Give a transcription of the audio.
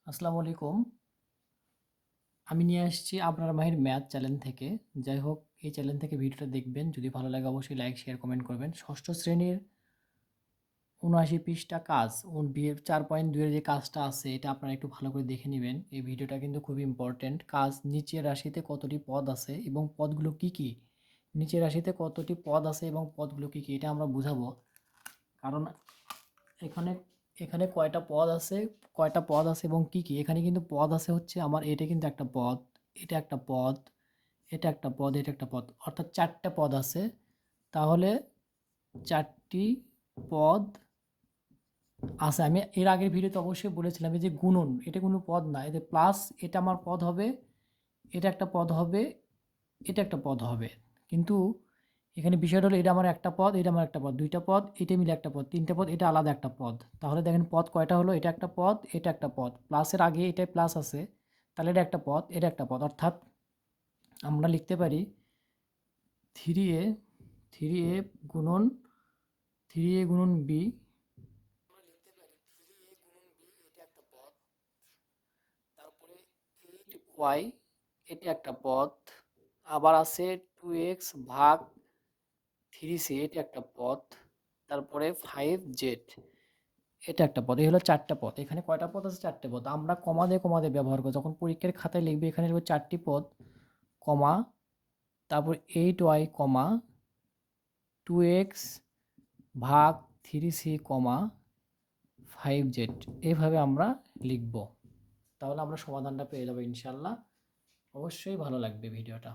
আসসালামু আলাইকুম। আমি নিয়ে আসছি আপনার মাহির ম্যাথ চ্যানেল থেকে। যাই হোক, এই চ্যানেল থেকে ভিডিওটা দেখবেন। যদি ভালো লাগে অবশ্যই লাইক, শেয়ার, কমেন্ট করবেন। ষষ্ঠ শ্রেণীর ৭৯ পৃষ্ঠা কাজ ৪.২ এর যে কাজটা আছে এটা আপনারা একটু ভালো করে দেখে নিবেন। এই ভিডিওটা কিন্তু খুবই ইম্পর্টেন্ট। কাজ নিচের রাশিতে কতটি পদ আছে এবং পদগুলো কি, কি? নিচের রাশিতে কতটি পদ আছে এবং পদগুলো কি, কি? এটা আমরা বুঝাবো। কারণ এখানে এখানে কয়টা পদ আছে এবং কি কি? এখানে কিন্তু পদ আছে হচ্ছে আমার এটা কিন্তু একটা পদ, এটা একটা পদ, এটা একটা পদ, এটা একটা পদ। অর্থাৎ ৪ টা পদ আছে। তাহলে ৪ টি পদ আছে। আমি এর আগের ভিডিওতে অবশ্যই বলেছিলাম এই যে গুণন, এটা কোনো পদ না। এতে প্লাস এটা আমার পদ হবে, এটা একটা পদ হবে, এটা একটা পদ হবে। কিন্তু এখানে বিষয়টা হলো এটা আমার একটা পদ, এটা আমার একটা পদ, ২ টা পদ, এটা মিলে একটা পদ, ৩ টা পদ, এটা আলাদা একটা পদ। তাহলে দেখেন পদ কয়টা হলো? এটা একটা পদ, এটা একটা পদ। প্লাসের আগে এটায় প্লাস আছে। তাহলে এটা একটা পদ, এটা একটা পদ। অর্থাৎ আমরা লিখতে পারি 3a 3a গুণন 3a গুণন b, আমরা লিখতে পারি 3a গুণন b, এটা একটা পদ। তারপরে 8y, এটা একটা পদ। আবার আছে 2x ভাগ 3c, এটা একটা পদ। তারপরে 5z, এটা একটা পদ। এই হলো ৪ টা পদ। এখানে কয়টা পদ আছে? ৪ টে পদ। আমরা কমা দিয়ে ব্যবহার করি। যখন পরীক্ষার খাতায় লিখবে এখানে লিখবে ৪ টি পদ, কমা, তারপর 8y, কমা, 2x ভাগ 3c, কমা, 5z। এইভাবে আমরা লিখব। তাহলে আমরা সমাধানটা পেয়ে যাবো ইনশাআল্লাহ। অবশ্যই ভালো লাগবে ভিডিওটা।